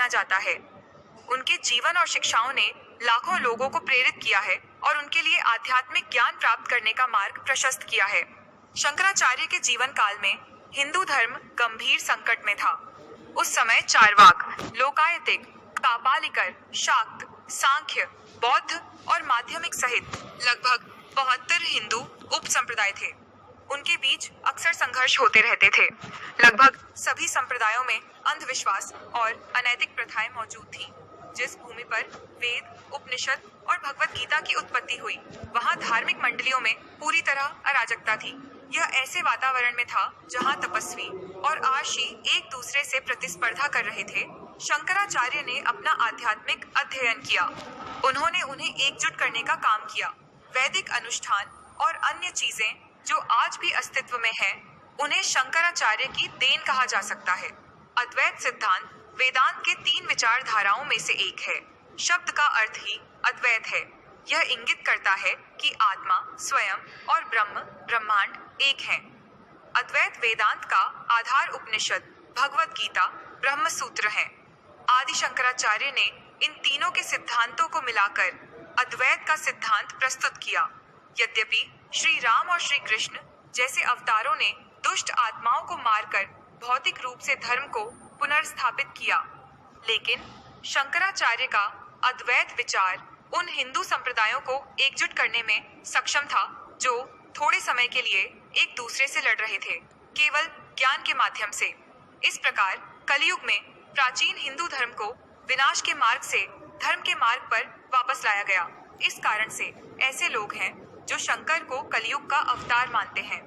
जाना जाता है। उनके जीवन और शिक्षाओं ने लाखों लोगों को प्रेरित किया है और उनके लिए आध्यात्मिक ज्ञान प्राप्त करने का मार्ग प्रशस्त किया है। शंकराचार्य के जीवन काल में हिंदू धर्म गंभीर संकट में था। उस समय चारवाक, लोकायतिक, कापालिकर, शाक्त, सांख्य, बौद्ध और माध्यमिक सहित लगभग 72 हिंदू उप संप्रदाय थे। उनके बीच अक्सर संघर्ष होते रहते थे। लगभग सभी संप्रदायों में अंधविश्वास और अनैतिक प्रथाएं मौजूद थीं। जिस भूमि पर वेद, उपनिषद और भगवत गीता की उत्पत्ति हुई, वहां धार्मिक मंडलियों में पूरी तरह अराजकता थी। यह ऐसे वातावरण में था जहां तपस्वी और आर्षि एक दूसरे से प्रतिस्पर्धा कर रहे थे। शंकराचार्य ने अपना आध्यात्मिक अध्ययन किया। उन्होंने उन्हें एकजुट करने का काम किया। वैदिक अनुष्ठान और अन्य चीजें जो आज भी अस्तित्व में हैं, उन्हें शंकराचार्य की देन कहा जा सकता है। अद्वैत सिद्धांत वेदांत के 3 विचारधाराओं में से एक है। शब्द का अर्थ ही अद्वैत है। यह इंगित करता है कि आत्मा, स्वयं और ब्रह्म, ब्रह्मांड एक हैं। अद्वैत वेदांत का आधार उपनिषद, भगवत गीता, ब्रह्म सूत्र हैं। आदि शंकराचार्य ने इन तीनों के सिद्धांतों को मिलाकर अद्वैत का सिद्धांत प्रस्तुत किया। यद्यपि श्री राम और श्री कृष्ण जैसे अवतारों ने दुष्ट आत्माओं को मारकर भौतिक रूप से धर्म को पुनर्स्थापित किया, लेकिन शंकराचार्य का अद्वैत विचार उन हिंदू संप्रदायों को एकजुट करने में सक्षम था जो थोड़े समय के लिए एक दूसरे से लड़ रहे थे, केवल ज्ञान के माध्यम से। इस प्रकार कलयुग में प्राचीन हिंदू धर्म को विनाश के मार्ग से धर्म के मार्ग पर वापस लाया गया। इस कारण से ऐसे लोग हैं जो शंकर को कलयुग का अवतार मानते हैं।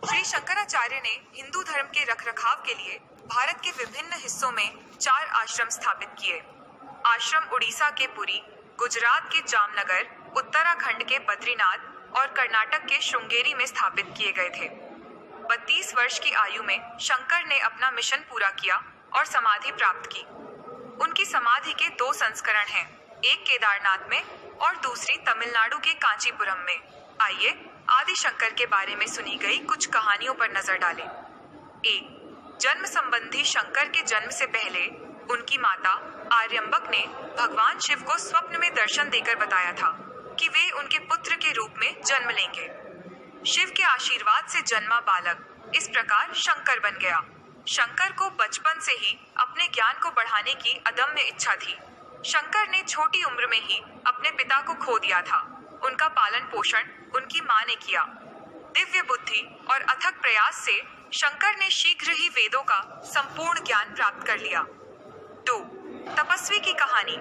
श्री शंकराचार्य ने हिंदू धर्म के रखरखाव के लिए भारत के विभिन्न हिस्सों में 4 आश्रम स्थापित किए। आश्रम उड़ीसा के पुरी, गुजरात के जामनगर, उत्तराखंड के बद्रीनाथ और कर्नाटक के श्रृंगेरी में स्थापित किए गए थे। 32 वर्ष की आयु में शंकर ने अपना मिशन पूरा किया और समाधि प्राप्त की। उनकी समाधि के 2 संस्करण हैं, एक केदारनाथ में और दूसरी तमिलनाडु के कांचीपुरम में। आइए आदि शंकर के बारे में सुनी गई कुछ कहानियों पर नजर डालें। 1. जन्म संबंधी शंकर के जन्म से पहले उनकी माता आर्यम्बक ने भगवान शिव को स्वप्न में दर्शन देकर बताया था कि वे उनके पुत्र के रूप में जन्म लेंगे। शिव के आशीर्वाद से जन्मा बालक इस प्रकार शंकर बन गया। शंकर को बचपन से ही अपने ज्ञान को बढ़ाने की अदम्य इच्छा थी। शंकर ने छोटी उम्र में ही अपने पिता को खो दिया था। उनका पालन पोषण उनकी मां ने किया। दिव्य बुद्धि और अथक प्रयास से शंकर ने शीघ्र ही वेदों का संपूर्ण ज्ञान प्राप्त कर लिया। 2. तपस्वी की कहानी।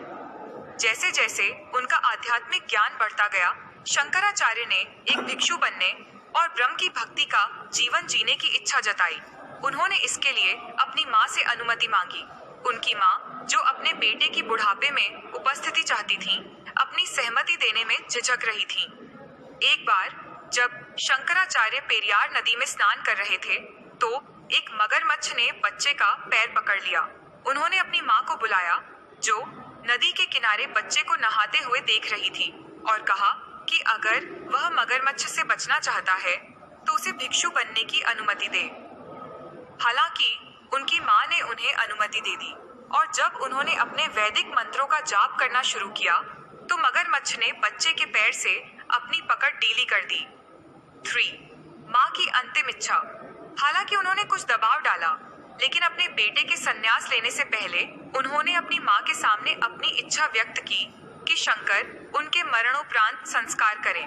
जैसे जैसे उनका आध्यात्मिक ज्ञान बढ़ता गया, शंकराचार्य ने एक भिक्षु बनने और ब्रह्म की भक्ति का जीवन जीने की इच्छा जताई। उन्होंने इसके लिए अपनी मां से अनुमति मांगी। उनकी मां, जो अपने बेटे की बुढ़ापे में उपस्थिति चाहती थीं, अपनी सहमति देने में झिझक रही थीं। एक बार जब शंकराचार्य पेरियार नदी में स्नान कर रहे थे, तो एक मगरमच्छ ने बच्चे का पैर पकड़ लिया। उन्होंने अपनी मां को बुलाया, जो नदी के किनारे बच्चे को नहाते हुए देख रही थी, और कहा कि अगर वह मगरमच्छ से बचना चाहता है तो उसे भिक्षु बनने की अनुमति दे। हालांकि उनकी मां ने उन्हें अनुमति दे दी, और जब उन्होंने अपने वैदिक मंत्रों का जाप करना शुरू किया तो मगरमच्छ ने बच्चे के पैर से अपनी पकड़ ढीली कर दी। 3. मां की अंतिम इच्छा। हालांकि उन्होंने कुछ दबाव डाला, लेकिन अपने बेटे के संन्यास लेने से पहले उन्होंने अपनी मां के सामने अपनी इच्छा व्यक्त की कि शंकर उनके मरणोपरांत संस्कार करें।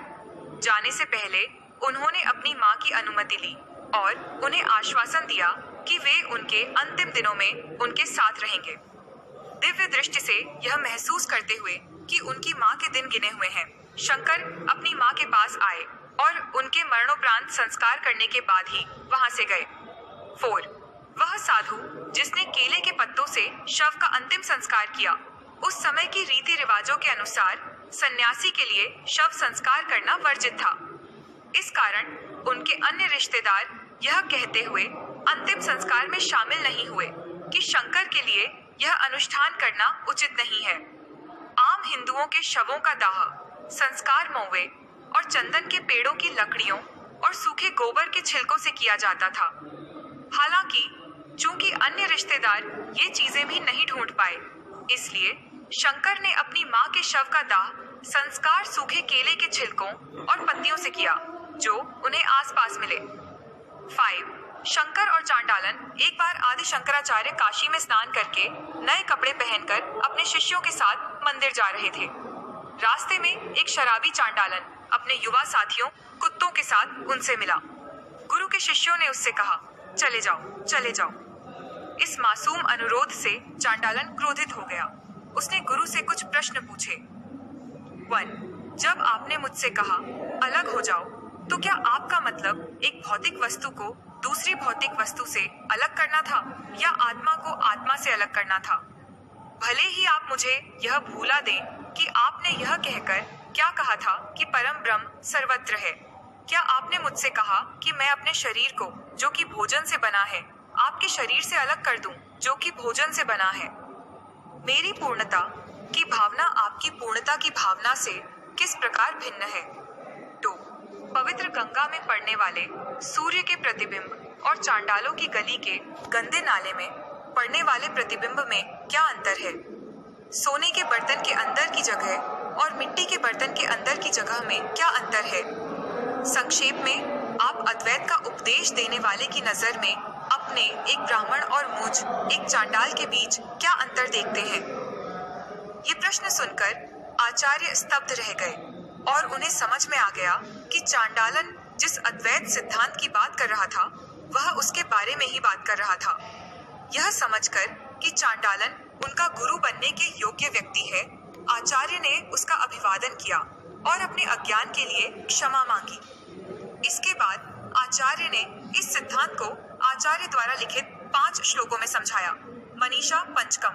जाने से पहले उन्होंने अपनी मां की अनुमति ली और उन्हें आश्वासन दिया कि वे उनके अंतिम दिनों में उनके साथ रहेंगे। दिव्य दृष्टि से यह महसूस करते हुए कि उनकी मां के दिन गिने हुए हैं, शंकर अपनी मां के पास आए और उनके मरणोपरांत संस्कार करने के बाद ही वहां से गए। 4. वह साधु जिसने केले के पत्तों से शव का अंतिम संस्कार किया। उस समय की रीति रिवाजों के अनुसार सन्यासी के लिए शव संस्कार करना वर्जित था। इस कारण उनके अन्य रिश्तेदार यह कहते हुए अंतिम संस्कार में शामिल नहीं हुए कि शंकर के लिए यह अनुष्ठान करना उचित नहीं है। आम हिंदुओं के शवों का दाह संस्कार मौवे और चंदन के पेड़ों की लकड़ियों और सूखे गोबर के छिलकों से किया जाता था। हालांकि चूंकि अन्य रिश्तेदार ये चीजें भी नहीं ढूंढ पाए, इसलिए शंकर ने अपनी माँ के शव का दाह संस्कार सूखे केले के छिलकों और पत्तियों से किया जो उन्हें आसपास मिले। 5. शंकर और चांडालन। एक बार आदि शंकराचार्य काशी में स्नान करके नए कपड़े पहनकर अपने शिष्यों के साथ मंदिर जा रहे थे। रास्ते में एक शराबी चांडालन अपने युवा साथियों कुत्तों के साथ उनसे मिला। गुरु के शिष्यों ने उससे कहा, चले जाओ, चले जाओ। इस मासूम अनुरोध से चांडालन क्रोधित हो गया। उसने गुरु से कुछ प्रश्न पूछे। 1. जब आपने मुझसे कहा अलग हो जाओ, तो क्या आपका मतलब एक भौतिक वस्तु को दूसरी भौतिक वस्तु से अलग करना था या आत्मा को आत्मा से अलग करना था? भले ही आप मुझे यह भूला दें कि आपने यह कहकर क्या कहा था कि परम ब्रह्म सर्वत्र है। क्या आपने मुझसे कहा कि मैं अपने शरीर को, जो कि भोजन से बना है, आपके शरीर से अलग कर दूं, जो कि भोजन से बना है? मेरी पूर्णता की भावना आपकी पूर्णता की भावना से किस प्रकार भिन्न है? 2. पवित्र गंगा में पड़ने वाले सूर्य के प्रतिबिंब और चांडालों की गली के गंदे नाले में पड़ने वाले प्रतिबिंब में क्या अंतर है? सोने के बर्तन के अंदर की जगह और मिट्टी के बर्तन के अंदर की जगह में क्या अंतर है? संक्षेप में, आप अद्वैत का उपदेश देने वाले की नजर में अपने एक ब्राह्मण और मुझ एक चांडाल के बीच क्या अंतर देखते हैं? ये प्रश्न सुनकर आचार्य स्तब्ध रह गए और उन्हें समझ में आ गया कि चांडालन जिस अद्वैत सिद्धांत की बात कर रहा था वह उसके बारे में ही बात कर रहा था। यह समझकर कि चांडालन उनका गुरु बनने के योग्य व्यक्ति है, आचार्य ने उसका अभिवादन किया और अपने अज्ञान के लिए क्षमा मांगी। इसके बाद आचार्य ने इस सिद्धांत को आचार्य द्वारा लिखित 5 श्लोकों में समझाया। मनीषा पंचकम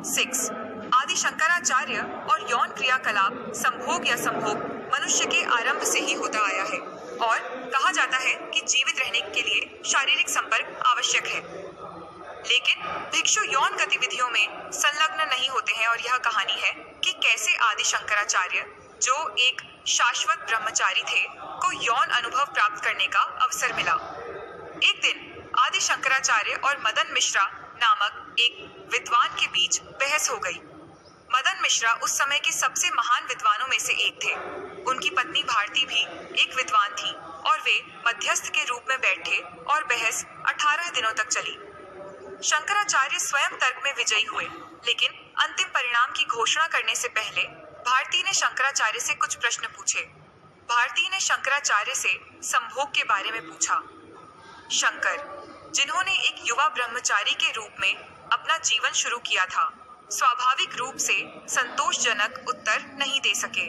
6. आदि शंकराचार्य और यौन क्रियाकलाप संभोग या संभोग मनुष्य के आरंभ से ही होता आया है और कहा जाता है कि जीवित रहने के लिए शारीरिक संपर्क आवश्यक है, लेकिन भिक्षु यौन गतिविधियों में संलग्न नहीं होते हैं। और यह कहानी है कि कैसे आदि शंकराचार्य, जो एक शाश्वत ब्रह्मचारी थे, को यौन अनुभव प्राप्त करने का अवसर मिला। एक दिन आदि शंकराचार्य और मदन मिश्रा नामक एक विद्वान के बीच बहस हो गई। मदन मिश्रा उस समय के सबसे महान विद्वानों में से एक थे। उनकी पत्नी भारती भी एक विद्वान थी और वे मध्यस्थ के रूप में बैठे और बहस 18 दिनों तक चली। शंकराचार्य स्वयं तर्क में विजयी हुए, लेकिन अंतिम परिणाम की घोषणा करने से पहले भारती ने शंकराचार्य से कुछ प्रश्न पूछे। भारती ने शंकराचार्य से संभोग के बारे में पूछा। शंकर, जिन्होंने एक युवा ब्रह्मचारी के रूप में अपना जीवन शुरू किया था, स्वाभाविक रूप से संतोषजनक उत्तर नहीं दे सके।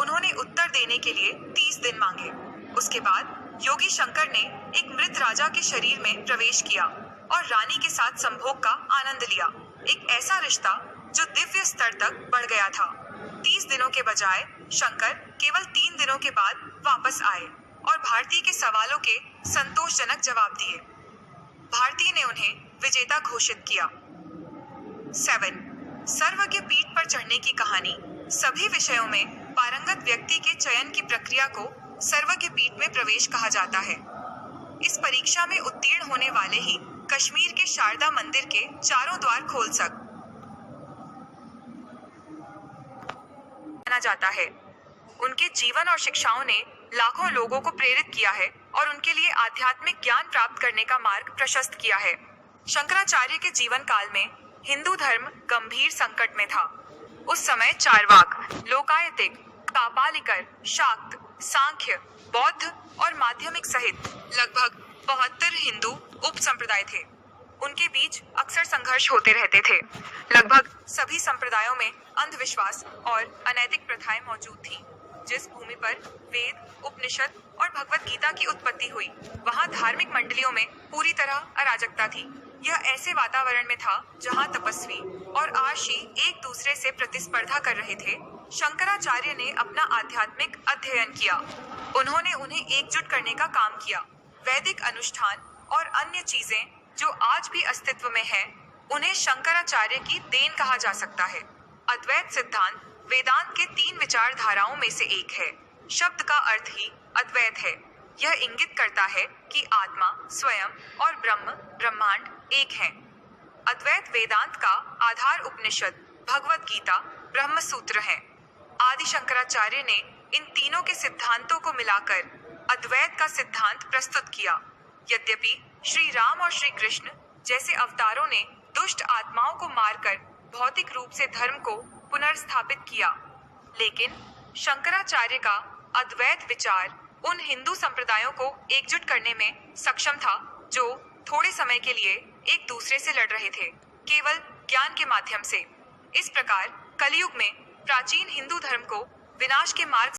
उन्होंने उत्तर देने के लिए 30 दिन मांगे। उसके बाद योगी शंकर ने एक मृत राजा के शरीर में प्रवेश किया और रानी के साथ संभोग का आनंद लिया। एक ऐसा रिश्ता जो दिव्य स्तर तक बढ़ गया था। 30 दिनों के बजाय शंकर केवल 3 दिनों के बाद वापस आए और भारती के सवालों के संतोषजनक जवाब दिए। भारती ने उन्हें विजेता घोषित किया। 7. सर्व के पीठ पर चढ़ने की कहानी। सभी विषयों में पारंगत व्यक्ति के चयन की प्रक्रिया को सर्व के पीठ में प्रवेश कहा जाता है। इस परीक्षा में उत्तीर्ण होने वाले ही कश्मीर के शारदा मंदिर के चारों द्वार खोल माना जाता है। उनके जीवन और शिक्षाओं ने लाखों लोगों को प्रेरित किया है और उनके लिए आध्यात्मिक ज्ञान प्राप्त करने का मार्ग प्रशस्त किया है। शंकराचार्य के जीवन काल में हिंदू धर्म गंभीर संकट में था। उस समय चारवाक, लोकायतिक, कापालिकर, शाक्त, सांख्य, बौद्ध और माध्यमिक सहित लगभग 72 हिंदू उप संप्रदाय थे। उनके बीच अक्सर संघर्ष होते रहते थे। लगभग सभी संप्रदायों में अंधविश्वास और अनैतिक प्रथाएं मौजूद थीं। जिस भूमि पर वेद, उपनिषद और भगवत गीता की उत्पत्ति हुई, वहां धार्मिक मंडलियों में पूरी तरह अराजकता थी। यह ऐसे वातावरण में था जहां तपस्वी और आर्षि एक दूसरे से प्रतिस्पर्धा कर रहे थे। शंकराचार्य ने अपना आध्यात्मिक अध्ययन किया। उन्होंने उन्हें एकजुट करने का काम किया। वैदिक अनुष्ठान और अन्य चीजें जो आज भी अस्तित्व में हैं, उन्हें शंकराचार्य की देन कहा जा सकता है। अद्वैत सिद्धांत वेदांत के 3 विचारधाराओं में से एक है। शब्द का अर्थ ही अद्वैत है। यह इंगित करता है कि आत्मा, स्वयं और ब्रह्म, ब्रह्मांड एक हैं। अद्वैत वेदांत का आधार उपनिषद, भगवद गीता, ब्रह्म सूत्र है। आदि शंकराचार्य ने इन तीनों के सिद्धांतों को मिलाकर अद्वैत का सिद्धांत प्रस्तुत किया। यद्यपि श्री राम और श्री कृष्ण जैसे अवतारों ने दुष्ट आत्माओं को मारकर भौतिक रूप से धर्म को पुनर्स्थापित किया, लेकिन शंकराचार्य का अद्वैत विचार उन हिंदू संप्रदायों को एकजुट करने में सक्षम था जो थोड़े समय के लिए एक दूसरे से लड़ रहे थे, केवल ज्ञान के माध्यम से। इस प्रकार कलयुग में प्राचीन हिंदू धर्म को विनाश के मार्ग